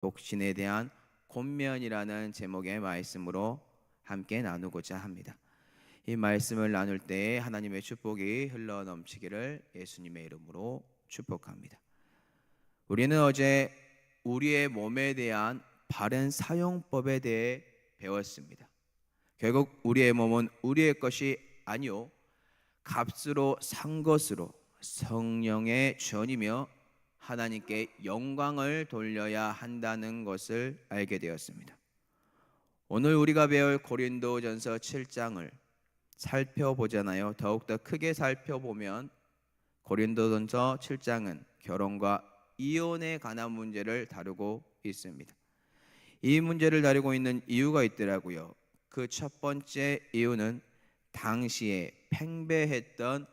독신에 대한 권면이라는 제목의 말씀으로 함께 나누고자 합니다. 이 말씀을 나눌 때에 하나님의 축복이 흘러 넘치기를 예수님의 이름으로 축복합니다. 우리는 어제 우리의 몸에 대한 바른 사용법에 대해 배웠습니다. 결국 우리의 몸은 우리의 것이 아니요 값으로 산 것으로 성령의 전이며 하나님께 영광을 돌려야 한다는 것을 알게 되었습니다. 오늘 우리가 배울 고린도전서 7장을 살펴보잖아요. 더욱더 크게 살펴보면 고린도전서 7장은 결혼과 이혼에 관한 문제를 다루고 있습니다. 이 문제를 다루고 있는 이유가 있더라고요. 그 첫 번째 이유는 당시에 팽배했던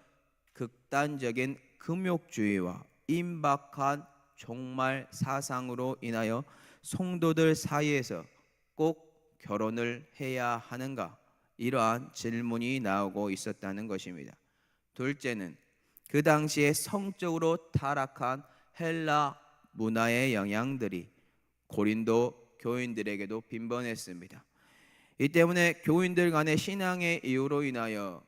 극단적인 금욕주의와 임박한 종말 사상으로 인하여 성도들 사이에서 꼭 결혼을 해야 하는가? 이러한 질문이 나오고 있었다는 것입니다. 둘째는 그 당시에 성적으로 타락한 헬라 문화의 영향들이 고린도 교인들에게도 빈번했습니다. 이 때문에 교인들 간의 신앙의 이유로 인하여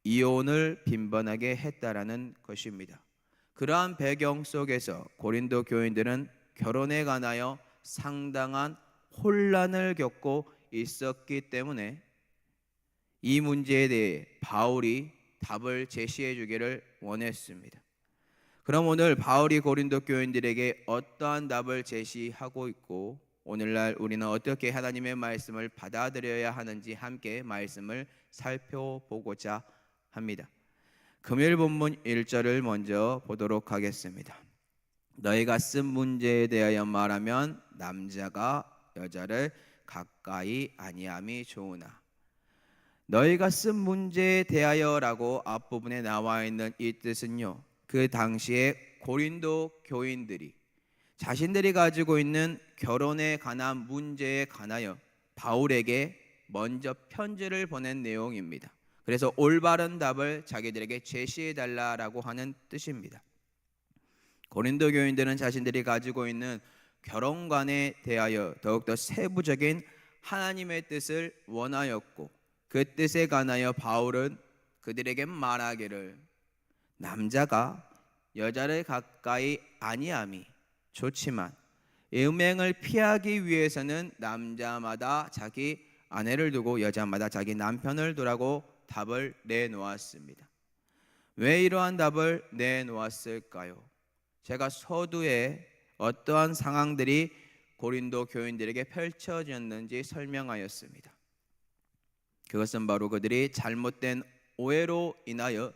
이혼을 빈번하게 했다라는 것입니다. 그러한 배경 속에서 고린도 교인들은 결혼에 관하여 상당한 혼란을 겪고 있었기 때문에 이 문제에 대해 바울이 답을 제시해 주기를 원했습니다. 그럼 오늘 바울이 고린도 교인들에게 어떠한 답을 제시하고 있고 오늘날 우리는 어떻게 하나님의 말씀을 받아들여야 하는지 함께 말씀을 살펴보고자 합니다. 금요일 본문 1절을 먼저 보도록 하겠습니다. 너희가 쓴 문제에 대하여 말하면 남자가 여자를 가까이 아니함이 좋으나. 너희가 쓴 문제에 대하여라고 앞부분에 나와 있는 이 뜻은요, 그 당시에 고린도 교인들이 자신들이 가지고 있는 결혼에 관한 문제에 관하여 바울에게 먼저 편지를 보낸 내용입니다. 그래서 올바른 답을 자기들에게 제시해 달라라고 하는 뜻입니다. 고린도 교인들은 자신들이 가지고 있는 결혼관에 대하여 더욱더 세부적인 하나님의 뜻을 원하였고 그 뜻에 관하여 바울은 그들에게 말하기를 남자가 여자를 가까이 아니함이 좋지만 음행을 피하기 위해서는 남자마다 자기 아내를 두고 여자마다 자기 남편을 두라고 답을 내놓았습니다. 왜 이러한 답을 내놓았을까요? 제가 서두에 어떠한 상황들이 고린도 교인들에게 펼쳐졌는지 설명하였습니다. 그것은 바로 그들이 잘못된 오해로 인하여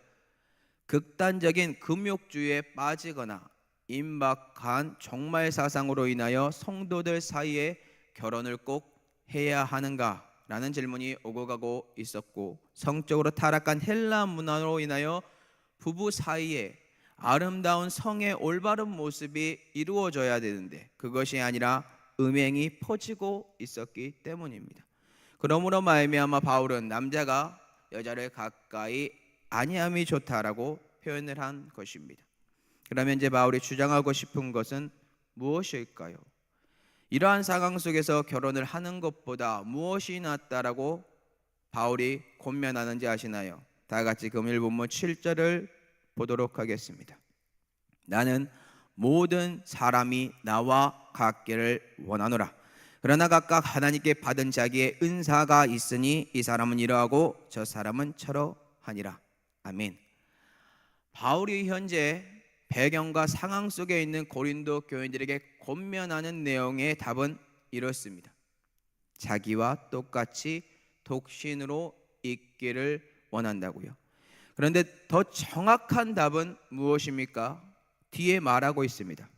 극단적인 금욕주의에 빠지거나 임박한 종말 사상으로 인하여 성도들 사이에 결혼을 꼭 해야 하는가? 라는 질문이 오고 가고 있었고 성적으로 타락한 헬라 문화로 인하여 부부 사이에 아름다운 성의 올바른 모습이 이루어져야 되는데 그것이 아니라 음행이 퍼지고 있었기 때문입니다. 그러므로 말미암아 바울은 남자가 여자를 가까이 아니함이 좋다라고 표현을 한 것입니다. 그러면 이제 바울이 주장하고 싶은 것은 무엇일까요? 이러한 상황 속에서 결혼을 하는 것보다 무엇이 낫다라고 바울이 권면하는지 아시나요? 다 같이 금요일 본문 7절을 보도록 하겠습니다. 나는 모든 사람이 나와 같기를 원하노라. 그러나 각각 하나님께 받은 자기의 은사가 있으니 이 사람은 이러하고 저 사람은 저러하니라. 아멘. 바울이 현재 배경과 상황 속에 있는 고린도 교인들에게 권면하는 내용의 답은 이렇습니다. 자기와 똑같이 독신으로 있기를 원한다고요. 그런데 더 정확한 답은 무엇입니까? 뒤에 말하고 있습니다.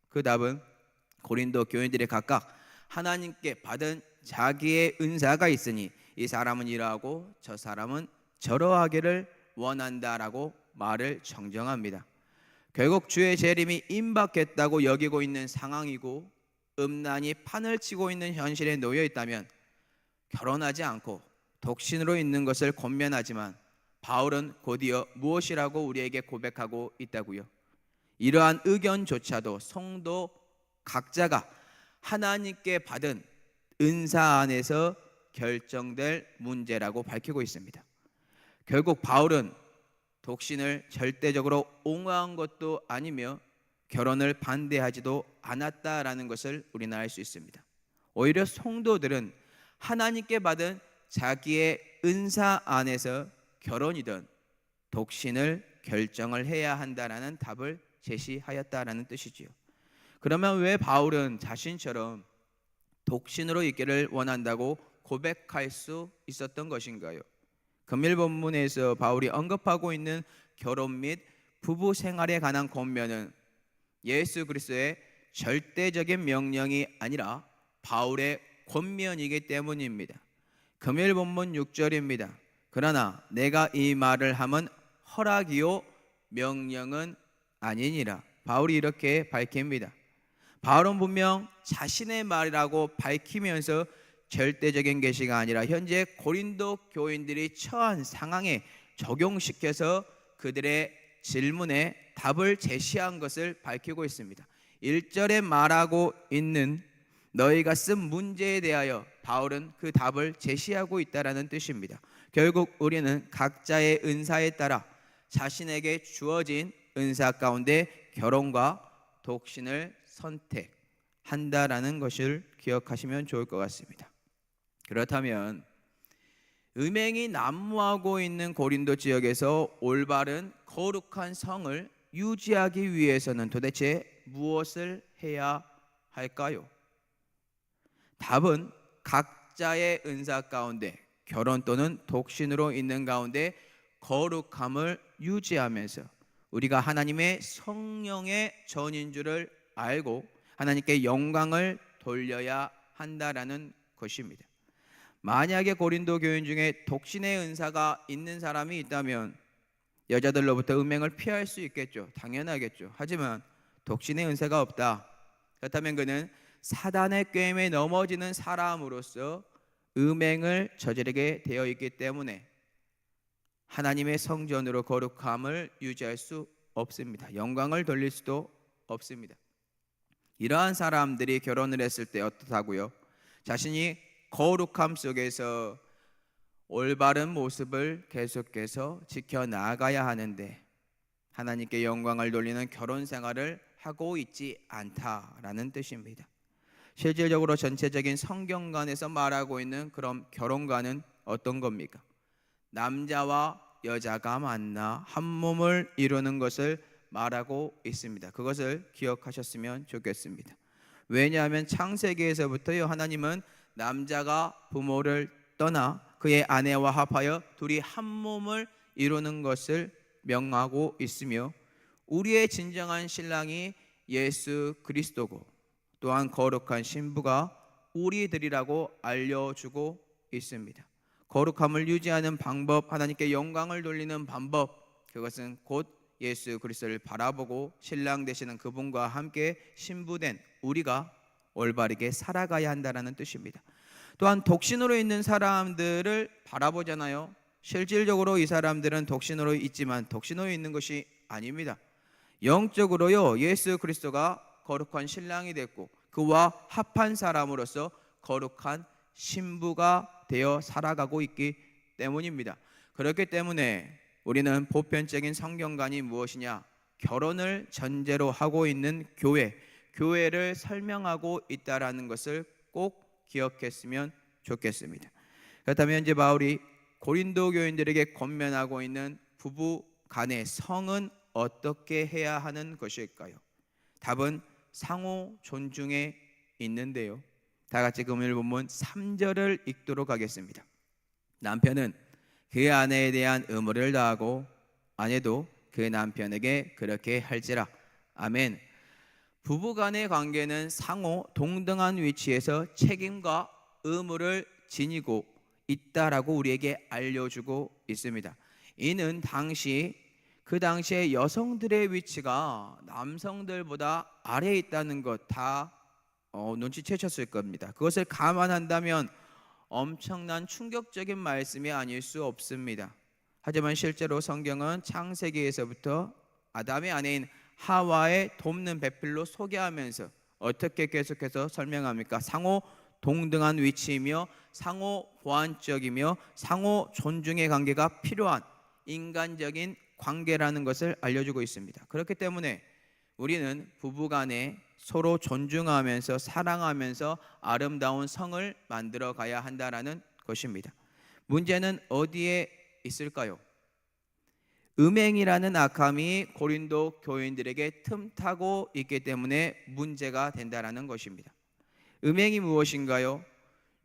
그 답은 고린도 교인들이 각각 하나님께 받은 자기의 은사가 있으니 이 사람은 이러하고 저 사람은 저러하기를 원한다라고 말을 정정합니다. 결국 주의 재림이 임박했다고 여기고 있는 상황이고 음란이 판을 치고 있는 현실에 놓여 있다면 결혼하지 않고 독신으로 있는 것을 권면하지만 바울은 곧이어 무엇이라고 우리에게 고백하고 있다고요? 이러한 의견조차도 성도 각자가 하나님께 받은 은사 안에서 결정될 문제라고 밝히고 있습니다. 결국 바울은 독신을 절대적으로 옹호한 것도 아니며 결혼을 반대하지도 않았다라는 것을 우리는 알 수 있습니다. 오히려 성도들은 하나님께 받은 자기의 은사 안에서 결혼이든 독신을 결정을 해야 한다라는 답을 제시하였다라는 뜻이지요. 그러면 왜 바울은 자신처럼 독신으로 있기를 원한다고 고백할 수 있었던 것인가요? 금일 본문에서 바울이 언급하고 있는 결혼 및 부부 생활에 관한 권면은 예수 그리스도의 절대적인 명령이 아니라 바울의 권면이기 때문입니다. 금일 본문 6절입니다. 그러나 내가 이 말을 함은 허락이요 명령은 아니니라. 바울이 이렇게 밝힙니다. 바울은 분명 자신의 말이라고 밝히면서 절대적인 계시가 아니라 현재 고린도 교인들이 처한 상황에 적용시켜서 그들의 질문에 답을 제시한 것을 밝히고 있습니다. 1절에 말하고 있는 너희가 쓴 문제에 대하여 바울은 그 답을 제시하고 있다라는 뜻입니다. 결국 우리는 각자의 은사에 따라 자신에게 주어진 은사 가운데 결혼과 독신을 선택한다라는 것을 기억하시면 좋을 것 같습니다. 그렇다면 음행이 난무하고 있는 고린도 지역에서 올바른 거룩한 성을 유지하기 위해서는 도대체 무엇을 해야 할까요? 답은 각자의 은사 가운데 결혼 또는 독신으로 있는 가운데 거룩함을 유지하면서 우리가 하나님의 성령의 전인 줄을 알고 하나님께 영광을 돌려야 한다라는 것입니다. 만약에 고린도 교인 중에 독신의 은사가 있는 사람이 있다면 여자들로부터 음행을 피할 수 있겠죠. 당연하겠죠. 하지만 독신의 은사가 없다. 그렇다면 그는 사단의 꾀임에 넘어지는 사람으로서 음행을 저지르게 되어 있기 때문에 하나님의 성전으로 거룩함을 유지할 수 없습니다. 영광을 돌릴 수도 없습니다. 이러한 사람들이 결혼을 했을 때 어떻다고요? 자신이 거룩함 속에서 올바른 모습을 계속해서 지켜나가야 하는데 하나님께 영광을 돌리는 결혼 생활을 하고 있지 않다라는 뜻입니다. 실질적으로 전체적인 성경관에서 말하고 있는 그런 결혼관은 어떤 겁니까? 남자와 여자가 만나 한 몸을 이루는 것을 말하고 있습니다. 그것을 기억하셨으면 좋겠습니다. 왜냐하면 창세기에서부터요, 하나님은 남자가 부모를 떠나 그의 아내와 합하여 둘이 한 몸을 이루는 것을 명하고 있으며 우리의 진정한 신랑이 예수 그리스도고 또한 거룩한 신부가 우리들이라고 알려주고 있습니다. 거룩함을 유지하는 방법, 하나님께 영광을 돌리는 방법, 그것은 곧 예수 그리스도를 바라보고 신랑 되시는 그분과 함께 신부된 우리가 올바르게 살아가야 한다는 뜻입니다. 또한 독신으로 있는 사람들을 바라보잖아요. 실질적으로 이 사람들은 독신으로 있지만 독신으로 있는 것이 아닙니다. 영적으로요, 예수 그리스도가 거룩한 신랑이 됐고 그와 합한 사람으로서 거룩한 신부가 되어 살아가고 있기 때문입니다. 그렇기 때문에 우리는 보편적인 성경관이 무엇이냐? 결혼을 전제로 하고 있는 교회를 설명하고 있다라는 것을 꼭 기억했으면 좋겠습니다. 그렇다면 이제 바울이 고린도 교인들에게 권면하고 있는 부부 간의 성은 어떻게 해야 하는 것일까요? 답은 상호 존중에 있는데요. 다 같이 금요일 본문 3절을 읽도록 하겠습니다. 남편은 그 아내에 대한 의무를 다하고 아내도 그 남편에게 그렇게 할지라. 아멘. 부부간의 관계는 상호 동등한 위치에서 책임과 의무를 지니고 있다라고 우리에게 알려주고 있습니다. 이는 그 당시에 여성들의 위치가 남성들보다 아래에 있다는 것 다 눈치채셨을 겁니다. 그것을 감안한다면 엄청난 충격적인 말씀이 아닐 수 없습니다. 하지만 실제로 성경은 창세기에서부터 아담의 아내인 하와의 돕는 배필로 소개하면서 어떻게 계속해서 설명합니까? 상호 동등한 위치이며 상호 보완적이며 상호 존중의 관계가 필요한 인간적인 관계라는 것을 알려주고 있습니다. 그렇기 때문에 우리는 부부간에 서로 존중하면서 사랑하면서 아름다운 성을 만들어 가야 한다라는 것입니다. 문제는 어디에 있을까요? 음행이라는 악함이 고린도 교인들에게 틈타고 있기 때문에 문제가 된다라는 것입니다. 음행이 무엇인가요?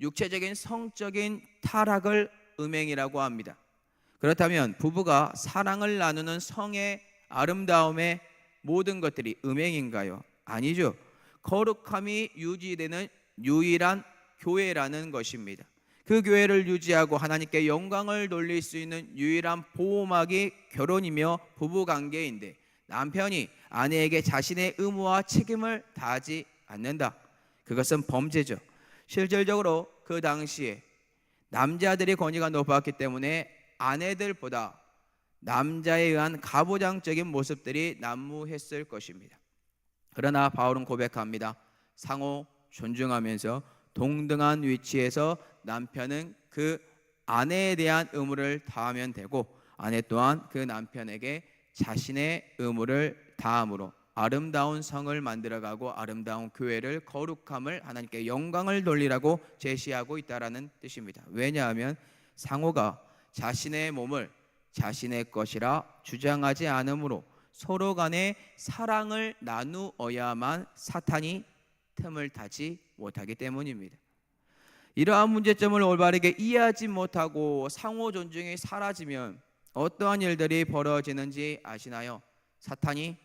육체적인 성적인 타락을 음행이라고 합니다. 그렇다면 부부가 사랑을 나누는 성의 아름다움의 모든 것들이 음행인가요? 아니죠. 거룩함이 유지되는 유일한 교회라는 것입니다. 그 교회를 유지하고 하나님께 영광을 돌릴 수 있는 유일한 보호막이 결혼이며 부부관계인데 남편이 아내에게 자신의 의무와 책임을 다하지 않는다. 그것은 범죄죠. 실질적으로 그 당시에 남자들의 권위가 높았기 때문에 아내들보다 남자에 의한 가부장적인 모습들이 난무했을 것입니다. 그러나 바울은 고백합니다. 상호 존중하면서 동등한 위치에서 남편은 그 아내에 대한 의무를 다하면 되고 아내 또한 그 남편에게 자신의 의무를 다함으로 아름다운 성을 만들어가고 아름다운 교회를 거룩함을 하나님께 영광을 돌리라고 제시하고 있다라는 뜻입니다. 왜냐하면 상호가 자신의 몸을 자신의 것이라 주장하지 않으므로 서로 간에 사랑을 나누어야만 사탄이 틈을 타지 못하기 때문입니다. 이러한 문제점을 올바르게 이해하지 못하고 상호 존중이 사라지면 어떠한 일들이 벌어지는지 아시나요? 사탄이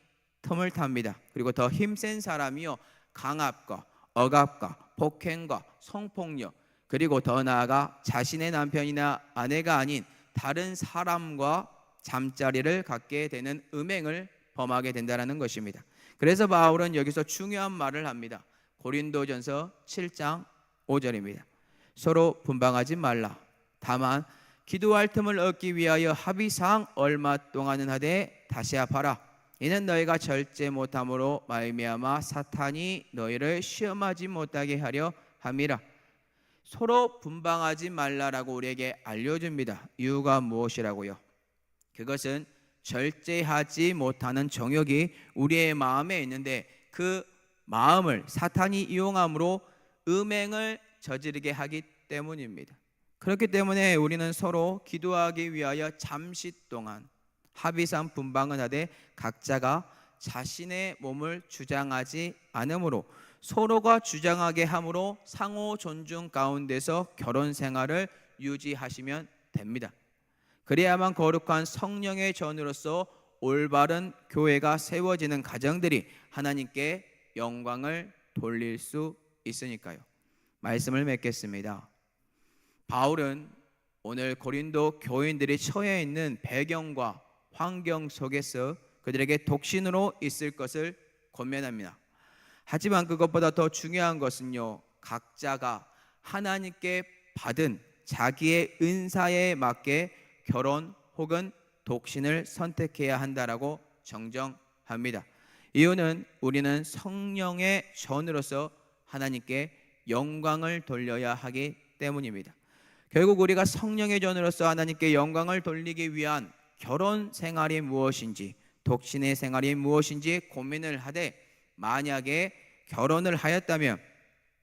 틈을 탑니다. 그리고 더 힘센 사람이요 강압과 억압과 폭행과 성폭력 그리고 더 나아가 자신의 남편이나 아내가 아닌 다른 사람과 잠자리를 갖게 되는 음행을 범하게 된다는 것입니다. 그래서 바울은 여기서 중요한 말을 합니다. 고린도전서 7장 5절입니다. 서로 분방하지 말라. 다만 기도할 틈을 얻기 위하여 합의상 얼마 동안은 하되 다시 합하라. 이는 너희가 절제 못함으로 말미암아 사탄이 너희를 시험하지 못하게 하려 함이라. 서로 분방하지 말라라고 우리에게 알려줍니다. 이유가 무엇이라고요? 그것은 절제하지 못하는 정욕이 우리의 마음에 있는데 그 마음을 사탄이 이용함으로 음행을 저지르게 하기 때문입니다. 그렇기 때문에 우리는 서로 기도하기 위하여 잠시 동안 합의상 분방은 하되 각자가 자신의 몸을 주장하지 않으므로 서로가 주장하게 함으로 상호 존중 가운데서 결혼 생활을 유지하시면 됩니다. 그래야만 거룩한 성령의 전으로서 올바른 교회가 세워지는 가정들이 하나님께 영광을 돌릴 수 있으니까요. 말씀을 맺겠습니다. 바울은 오늘 고린도 교인들이 처해 있는 배경과 환경 속에서 그들에게 독신으로 있을 것을 권면합니다. 하지만 그것보다 더 중요한 것은요, 각자가 하나님께 받은 자기의 은사에 맞게 결혼 혹은 독신을 선택해야 한다라고 정정합니다. 이유는 우리는 성령의 전으로서 하나님께 영광을 돌려야 하기 때문입니다. 결국 우리가 성령의 전으로서 하나님께 영광을 돌리기 위한 결혼 생활이 무엇인지 독신의 생활이 무엇인지 고민을 하되 만약에 결혼을 하였다면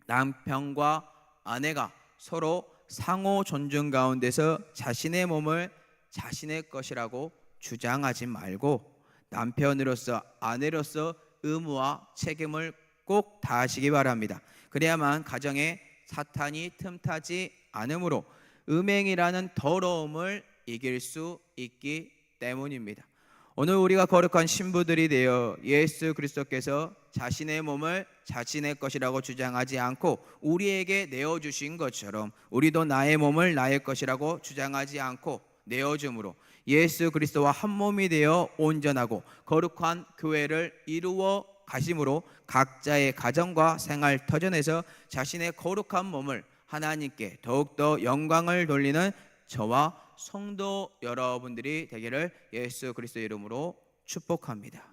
남편과 아내가 서로 상호 존중 가운데서 자신의 몸을 자신의 것이라고 주장하지 말고 남편으로서 아내로서 의무와 책임을 꼭 다하시기 바랍니다. 그래야만 가정에 사탄이 틈타지 않으므로 음행이라는 더러움을 이길 수 있기 때문입니다. 오늘 우리가 거룩한 신부들이 되어 예수 그리스도께서 자신의 몸을 자신의 것이라고 주장하지 않고 우리에게 내어주신 것처럼 우리도 나의 몸을 나의 것이라고 주장하지 않고 내어줌으로 예수 그리스도와 한 몸이 되어 온전하고 거룩한 교회를 이루어 가심으로 각자의 가정과 생활 터전에서 자신의 거룩한 몸을 하나님께 더욱더 영광을 돌리는 저와 성도 여러분들이 되기를 예수 그리스도 이름으로 축복합니다.